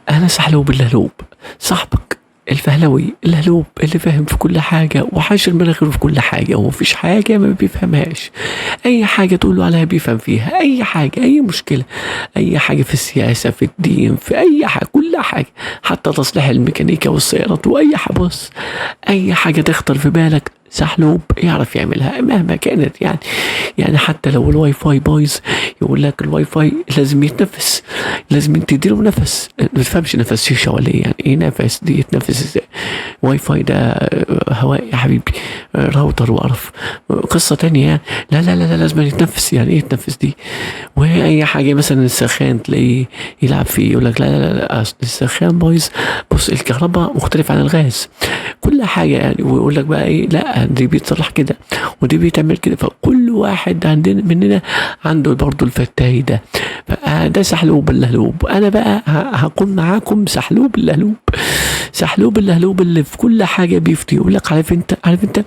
انا سحلوب اللهلوب، صاحبك الفهلوي اللهلوب اللي فاهم في كل حاجة وحاشر مناخيره في كل حاجة ومفيش حاجة ما بيفهمهاش. أي حاجة تقوله عليها بيفهم فيها، أي حاجة، أي مشكلة، أي حاجة في السياسة، في الدين، في أي حاجة، كل حاجة، حتى تصليح الميكانيكا والسيارات وأي حاجة. بص، أي حاجة تخطر في بالك سحلوب يعرف يعملها مهما كانت يعني. يعني حتى لو الواي فاي بايظ يقول لك الواي فاي لازم يتنفس، لازم انت تديله نفس. ما تفهمش نفس شيشه ولا ايه؟ يعني ايه نفس دي؟ يتنفس ازاي؟ واي فاي ده هواء يا حبيبي، راوتر وقرف، قصه تانية يعني. لا لا لا لا، لازم يتنفس. يعني ايه يتنفس دي؟ واي حاجه مثلا السخان تلاقيه يلعب فيه يقول لك لا لا لا، أصل السخان بايظ. بص، الكهرباء مختلف عن الغاز، كل حاجه يعني. ويقول لك بقى ايه، لا دي بيتصلح كده ودي بيتعمل كده. فكل واحد عندنا مننا عنده برضه الفتاي ده. فده سحلوب اللهلوب. انا بقى هكون معاكم سحلوب اللهلوب، سحلوب اللهلوب اللي في كل حاجه بيفتي. يقول لك عارف انت، عارف انت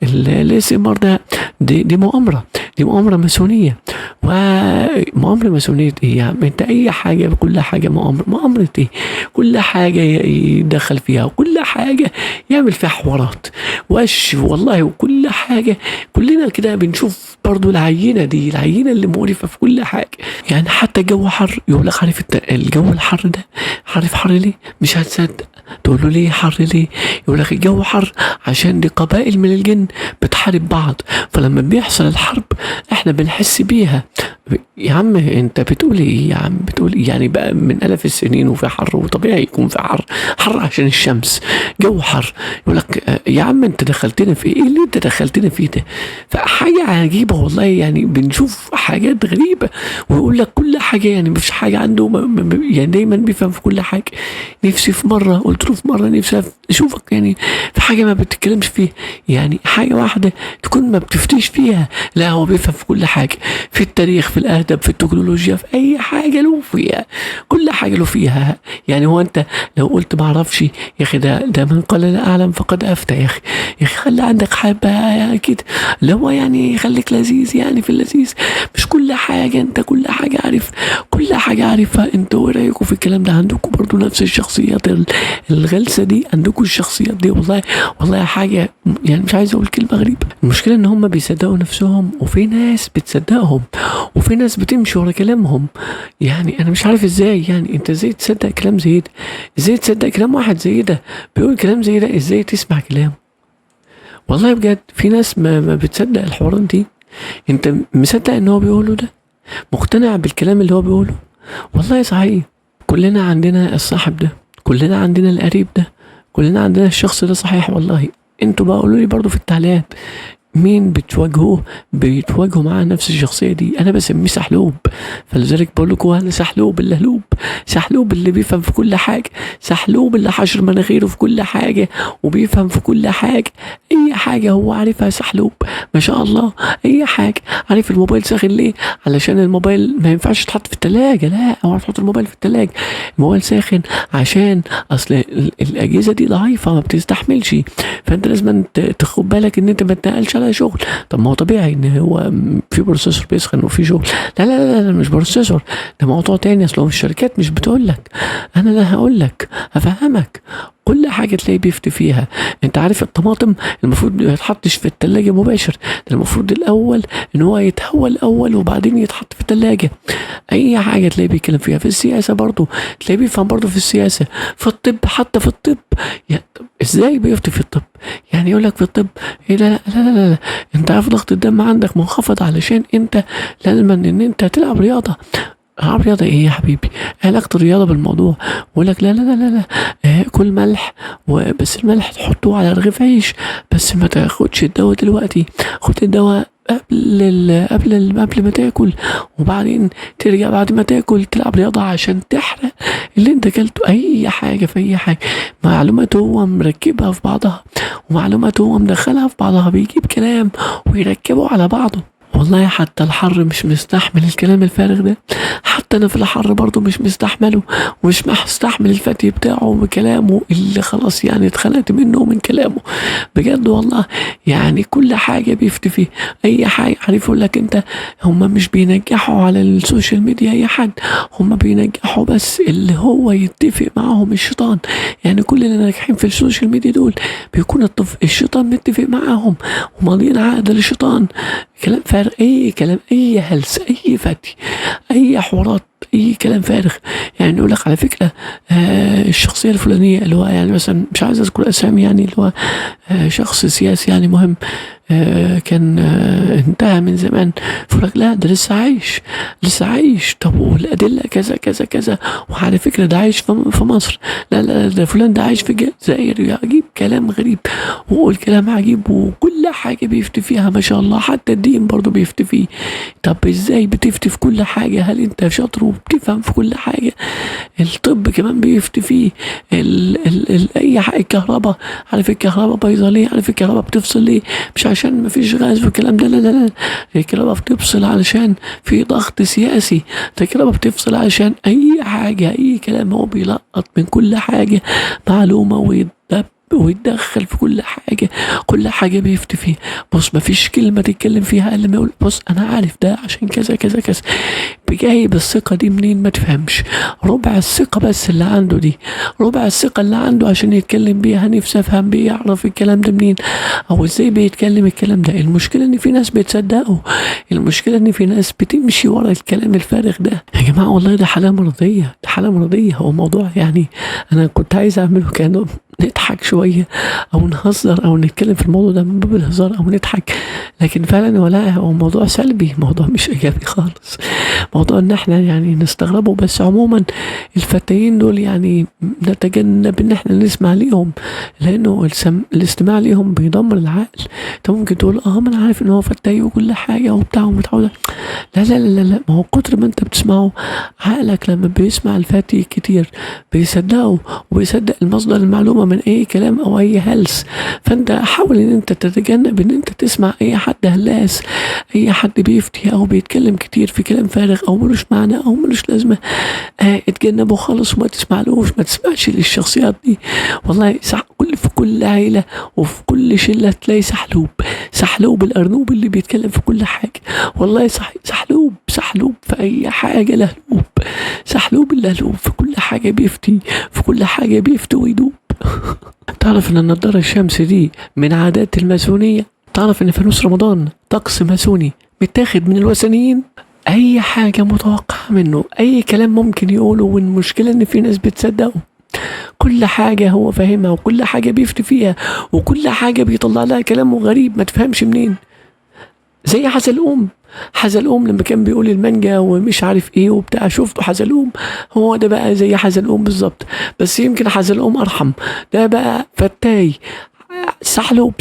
الاس ام ار ده، دي مؤامره، دي مؤامره ماسونيه. ومؤامره ماسونيه ايه يا عم انت؟ اي حاجه، كل حاجه مؤامره. مؤامره ايه؟ كل حاجه يدخل فيها وكل حاجه يعمل فيها حوارات وش والله. وكل حاجه كلنا كده بنشوف برضو العينه دي، العينه اللي مقرفه في كل حاجه. يعني حتى الجو حر يقول لك عارف انت الجو الحر ده، عارف حر ليه؟ مش هتصدق. تقول له ليه حر ليه؟ يقول لك الجو حر عشان دي قبائل من الجن بتحارب بعض، فلما بيحصل الحرب احنا بنحس بيها. يا عم انت بتقول ايه يا عم؟ بتقول إيه؟ يعني بقى من الاف السنين وفي حر وطبيعي يكون في حر، حر عشان الشمس، جو حر. يقول لك يا عم انت دخلتنا في ايه اللي انت دخلتنا فيه ده؟ فحاجه عجيبه والله يعني. بنشوف حاجات غريبه ويقول لك كل حاجه، يعني مفيش حاجه عنده يعني دايما بيفهم في كل حاجه. نفسي في مره قلت له في مره نفسي اشوفك يعني في حاجه ما بتتكلمش فيها، يعني حاجه واحده تكون ما بتفتيش فيها. لا هو بيفهم في كل حاجه، في التاريخ، في الادب، في التكنولوجيا، في اي حاجه له فيها، كل حاجه له فيها. يعني هو انت لو قلت ما اعرفش يا اخي، ده من قال لا اعلم فقد افتى. يا اخي، يا اخي خلي عندك حبه يعني كده، اللي هو يعني خليك لذيذ يعني، في اللذيذ. مش كل حاجه انت كل حاجه عارف، كل حاجه عارفها انت. وايه رايكم في الكلام ده؟ عندكم برضو نفس الشخصيات الغلسه دي؟ عندكم الشخصيات دي؟ والله والله حاجه يعني مش عايز اقول كلمه غريبه. المشكله ان هم بيصدقوا نفسهم وفي ناس بتصدقهم وفي ناس بتمشي ورا كلامهم. يعني انا مش عارف ازاي، يعني انت ازاي تصدق كلام زي ده؟ ازاي تصدق كلام واحد زي ده بيقول كلام زي ده؟ ازاي تسمع كلام؟ والله بجد في ناس ما بتصدق الحوارات دي. انت مصدق ان هو بيقوله ده؟ مقتنع بالكلام اللي هو بيقوله؟ والله صحيح كلنا عندنا الصاحب ده، كلنا عندنا القريب ده، كلنا عندنا الشخص ده صحيح والله. انتوا بقى قولوا لي برضو في التعليقات مين بتواجهوا معاه نفس الشخصيه دي. انا بسميه سحلوب، فلذلك بقول لكم انا سحلوب اللهلوب، سحلوب اللي بيفهم في كل حاجه، سحلوب اللي حشر مناخيره في كل حاجه وبيفهم في كل حاجه. اي حاجه هو عارفها سحلوب ما شاء الله. اي حاجه عارف. الموبايل ساخن ليه؟ علشان الموبايل ما ينفعش يتحط في الثلاجه. لا، هو تحط الموبايل في الثلاجه؟ الموبايل ساخن عشان اصل الاجهزه دي ضعيفه ما بتستحملش، فانت لازم تاخد بالك ان انت ما تنقلش على شغل. طب ما هو طبيعي ان هو في بروسيسور بيسخن وفي شغل. لا لا لا لا، مش بروسيسور، ده موضوع تاني. اصل هو الشركات مش بتقول لك، انا لا هقول لك هفهمك. كل حاجة تلاقي بيفتي فيها. انت عارف الطماطم المفروض ما يتحطش في التلاجة مباشر، ده المفروض الاول ان هو يتهوى الاول وبعدين يتحط في التلاجة. اي حاجة تلاقي بيتكلم فيها. في السياسة برضو تلاقي بيفهم برضو، في السياسة، في الطب، حتى في الطب. يعني ازاي بيفتي في الطب؟ يعني يقول لك في الطب ايه، لا لا لا لا لا، انت عارف ضغط الدم عندك منخفض علشان انت لازم ان انت تلعب رياضة. العب رياضة ايه يا حبيبي؟ علاقة الرياضة بالموضوع؟ يقول لك لا لا لا لا لا، كل ملح وبس، الملح تحطه على رغيف عيش بس ما تاخدش الدواء دلوقتي، خد الدواء قبل ما تاكل، وبعدين ترجع بعد ما تاكل تلعب رياضة عشان تحرق اللي انت اكلته. اي حاجة في اي حاجة، معلومات هو مركبها في بعضها ومعلومات هو مدخلها في بعضها، بيجيب كلام ويركبه على بعضه. والله حتى الحر مش مستحمل الكلام الفارغ ده، حتى انا في الحر برضو مش مستحمله، ومش مستحمل الفتي بتاعه وكلامه اللي خلاص يعني اتخنقت منه من كلامه بجد والله. يعني كل حاجة بيفتي فيه، اي حاجة عارف يقول لك انت، هم مش بينجحوا على السوشيال ميديا اي حد، هم بينجحوا بس اللي هو يتفق معاهم الشيطان. يعني كل اللي ناجحين في السوشيال ميديا دول بيكون الشيطان متفق معاهم وماضيين عقد للشيطان. كلام فارغ، اي كلام، اي هلس، اي فتي، اي حوارات، اي كلام فارغ. يعني يقول لك على فكره الشخصيه الفلانيه اللي هو يعني مثلا مش عايز اذكر اسامي، يعني اللي هو شخص سياسي يعني مهم، كان انتهى من زمان، فقال لا ده لسه عايش، لسه عايش. طب والادله كذا كذا كذا، وعلى فكره ده عايش في مصر، لا لا ده فلان ده عايش في الجزائر. عجيب، كلام غريب، وقول كلام عجيب، وكل حاجه بيفتي فيها ما شاء الله، حتى الدين برضه بيفتي فيه. طب ازاي بتفتي في كل حاجه؟ هل انت شاطر وبتفهم في كل حاجه؟ الطب كمان بيفتي فيه، اي حاجه، الكهرباء، عارف الكهرباء بايظه ليه؟ عارف الكهرباء بتفصل ليه؟ مش عشان مفيش غاز والكلام ده، لا لا لا، الكهرباء بتفصل علشان في ضغط سياسي، الكهرباء بتفصل علشان اي حاجه، اي كلام، هو بيلقط من كل حاجه معلومه ويتدخل في كل حاجة، كل حاجة بيفتي فيها. بص مفيش كلمة تتكلم فيها إلا ما يقول بص أنا عارف ده عشان كذا كذا كذا. بجايب الثقة دي منين ما تفهمش، ربع الثقة بس اللي عنده دي، ربع الثقة اللي عنده عشان يتكلم بيها. نفسي أفهم بيعرف الكلام ده منين، أو إزاي بيتكلم الكلام ده. المشكلة إن في ناس بتصدقه، المشكلة إن في ناس بتمشي ورا الكلام الفارغ ده. يا جماعة والله ده حالة مرضية، ده حالة مرضية. هو موضوع يعني أنا كنت عايز أعمله كأنه نضحك شوية أو نهزر أو نتكلم في الموضوع ده من باب الهزار أو نضحك، لكن فعلا ولا هو موضوع سلبي، موضوع مش إيجابي خالص، موضوع إن احنا يعني نستغربه. بس عموما الفتيين دول يعني نتجنب إن احنا نسمع ليهم، لأنه الاستماع ليهم بيدمر العقل. أنت ممكن تقول ما أنا عارف إن هو فتاي وكل حاجة وبتاع ومتعود، لا لا لا لا، ما هو كتر ما أنت بتسمعه عقلك لما بيسمع الفتي كتير بيصدقه، وبيصدق المصدر المعلومة من اي كلام او اي هلس. فانت حاول ان انت تتجنب ان انت تسمع اي حد هلاس، اي حد بيفتي او بيتكلم كتير في كلام فارغ او ملوش معنى او ملوش لازمة. اتجنبه خالص وما تسمعلوش، ما تسمعش للشخصيات دي. والله في كل عيلة وفي كل شلة تلاقي سحلوب الارنوب اللي بيتكلم في كل حاجة. والله سحلوب في اي حاجة لهلوب، سحلوب اللهلوب في كل حاجة بيفتي، في كل حاجة بيفتي ويدوب. تعرف ان النضارة الشمس دي من عادات الماسونية؟ تعرف ان فانوس رمضان طقس ماسوني متاخد من الوثنيين؟ اي حاجة متوقعة منه، اي كلام ممكن يقوله، والمشكلة ان في ناس بتصدقه. كل حاجة هو فاهمها، وكل حاجة بيفتي فيها، وكل حاجة بيطلع لها كلامه غريب ما تفهمش منين. زي حزلقوم لما كان بيقول المانجا ومش عارف ايه وبتاع، شفته حزلقوم؟ هو ده بقى زي حزلقوم بالظبط، بس يمكن حزلقوم ارحم. ده بقى فتاي، سحلوب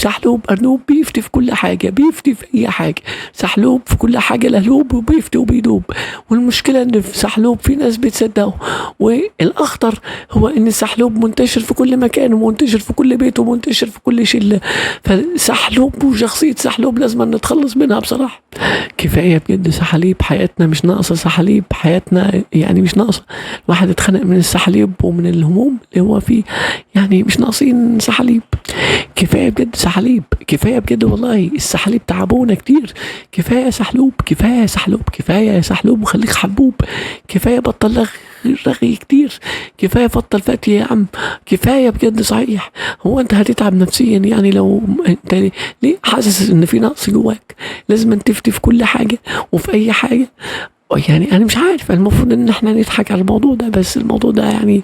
أرنوب، بيفتي في كل حاجة، بيفتي في أي حاجة. سحلوب في كل حاجة لهلوب، وبيفتي وبيدوب. والمشكلة إن في سحلوب في ناس بتصدقه. والأخطر هو إن السحلوب منتشر في كل مكان، ومنتشر في كل بيت، ومنتشر في كل شلة. فسحلوب وشخصية سحلوب لازم نتخلص منها بصراحة. كفاية بجد سحاليب، حياتنا مش ناقصة سحاليب، حياتنا يعني مش ناقصة. الواحد اتخنق من السحاليب ومن الهموم اللي هو فيه، يعني مش ناقصين سحاليب. كفاية بجد سحاليب، كفاية بجد والله. السحاليب تعبونا كتير. كفاية سحلوب، كفاية سحلوب، كفاية سحلوب وخليك حبوب. كفاية بطل رغي كتير، كفاية بطل فتي يا عم، كفاية بجد صحيح. هو انت هتتعب نفسيا يعني لو انت ليه حاسس ان في نقص جواك؟ لازم تفتي في كل حاجة وفي اي حاجة. يعني انا مش عارف، المفروض ان احنا نضحك على الموضوع ده، بس الموضوع ده يعني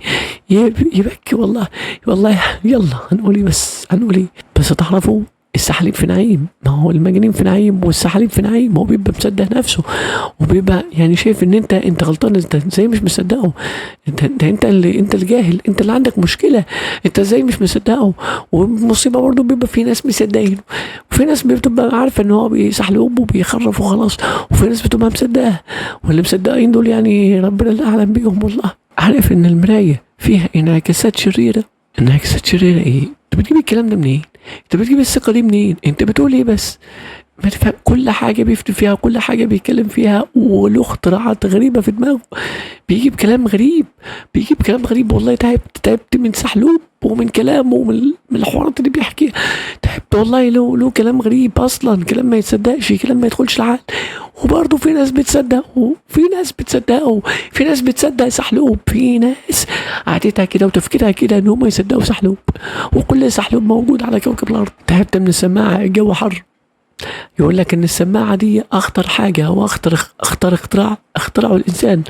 يبكي والله. والله يلا هنقول ايه، بس تعرفوا السحاليب في نعيم. ما هو المجانين في نعيم والسحاليب في نعيم. هو بيبقى مصدق نفسه، وبيبقى يعني شايف ان انت غلطان. انت ازاي مش مصدقه؟ انت اللي جاهل، انت اللي عندك مشكله. انت ازاي مش مصدقه؟ والمصيبه برضه بيبقى في ناس مصدقينه، وفي ناس بتبقى عارفه ان هو بيسحلوب وبيخرف وخلاص، وفي ناس بتبقى مصدقه. واللي مصدقين دول يعني ربنا اللي اعلم بيهم والله. عارف ان المرايه فيها انعكاسات شريره؟ انعكاسات شريره ايه؟ انت بتجيب الكلام ده منين؟ انت بتجيب الثقه دي منين؟ انت بتقول ايه بس؟ ما تفهم كل حاجة بيفتي فيها، كل حاجة بيتكلم فيها، وله اختراعات غريبة في دماغه. بيجيب كلام غريب، بيجيب كلام غريب. والله تعبت من سحلوب ومن كلامه ومن الحوارات اللي بيحكيها. تعبت والله. له كلام غريب اصلا، كلام ما يتصدقش، كلام ما يدخلش العقل. وبرضه في ناس بتصدقه، في ناس بتصدق سحلوب، في ناس عادتها كده وتفكيرها كده ان هم يصدقوا سحلوب، وكل سحلوب موجود على كوكب الارض. تعبت من السماعة، الجو حر. يقول لك ان السماعة دي اخطر حاجة، واخطر اخترعه الانسان.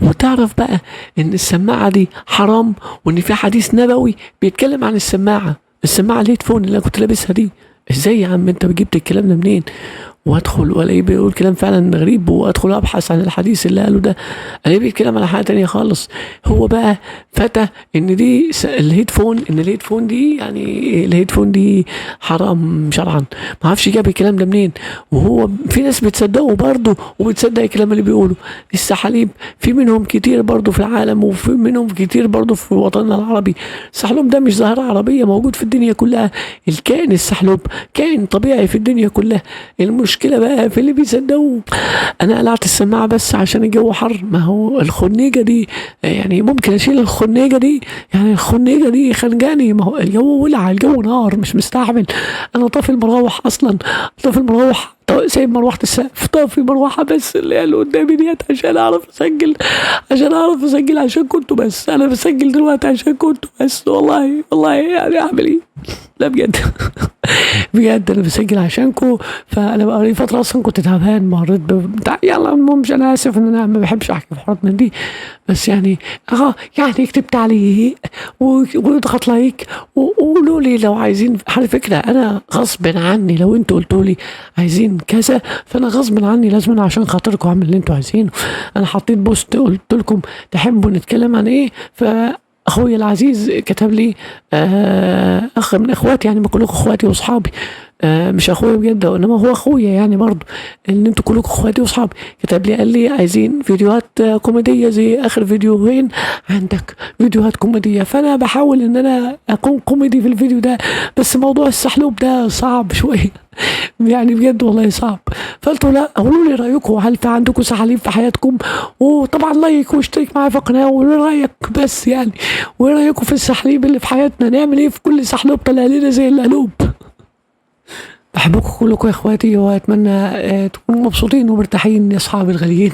وتعرف بقى ان السماعة دي حرام، وان في حديث نبوي بيتكلم عن السماعة الهيدفون اللي انا كنت لابسها دي. ازاي يا عم انت جبت الكلام ده منين؟ وادخل والاقيه بيقول كلام فعلا غريب، وادخل ابحث عن الحديث اللي قاله ده، الاقيه بيتكلم على حاجه تانية خالص. هو بقى فتى ان دي الهيدفون دي، يعني الهيدفون دي حرام شرعا. ما اعرفش جاب الكلام ده منين. وهو في ناس بتصدقه برضه، وبتصدق الكلام اللي بيقوله. السحاليب في منهم كتير برضه في العالم، وفي منهم كتير برضه في وطننا العربي. السحلوب ده مش ظاهره عربيه، موجود في الدنيا كلها. الكائن السحلوب كائن طبيعي في الدنيا كلها. المشكلة بقى في اللي بيصدقوه. انا قلعت السماعة بس عشان الجو حر. ما هو الخنيجة دي يعني ممكن اشيل الخنيجة دي، يعني الخنيجة دي خنجاني. ما هو الجو ولع، الجو نار، مش مستحمل. انا طافي المراوح اصلا، طافي المراوح، سايب مروحة السقف، طافي مروحة بس اللي هي اللي قدامي ديت عشان اعرف اسجل عشان كنتوا بس. انا بسجل دلوقتي عشان كنتوا بس. والله يعني اعمل ايه؟ لا بجد بجد انا بسجل عشانكو. فانا بقى فتره اصلا كنت تعبان، مريت بتاع. يلا مش انا اسف ان انا ما بحبش احكي في حوارات من دي، بس يعني يعني كتبت عليه وضغط لايك وقولوا لي لو عايزين. على فكره انا غصب عني، لو انتوا قلتوا لي عايزين كذا فانا غصب عني لازم عشان خاطركم اعمل اللي انتوا عايزينه. انا حطيت بوست قلت لكم تحبوا نتكلم عن ايه، اخويا العزيز كتب لي اخ من اخواتي، يعني ما كلكم اخواتي واصحابي، مش اخويا بجد انما هو اخويا يعني برضه، ان انتوا كلكم اخواتي واصحابي. كتب لي قال لي عايزين فيديوهات كوميديه زي اخر فيديوهين، عندك فيديوهات كوميديه. فانا بحاول ان انا اكون كوميدي في الفيديو ده، بس موضوع السحلوب ده صعب شويه يعني بجد والله صعب. فقلت لا، قولوا لي رايكم، هل في عندكم سحاليب في حياتكم؟ وطبعا لايك واشترك معايا في القناه وقولوا لي رايك بس يعني. وايه رايكم في السحاليب اللي في حياتنا؟ نعمل ايه في كل سحلوب طلع لنا زي القلوب؟ بحبكم كلكم يا اخواتي، واتمنى تكونوا مبسوطين ومرتاحين يا اصحابي الغاليين.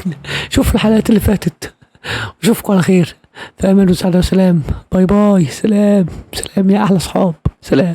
شوفوا الحلقات اللي فاتت، واشوفكم على خير في امان وسعاده وسلام. باي باي، سلام يا احلى اصحاب، سلام.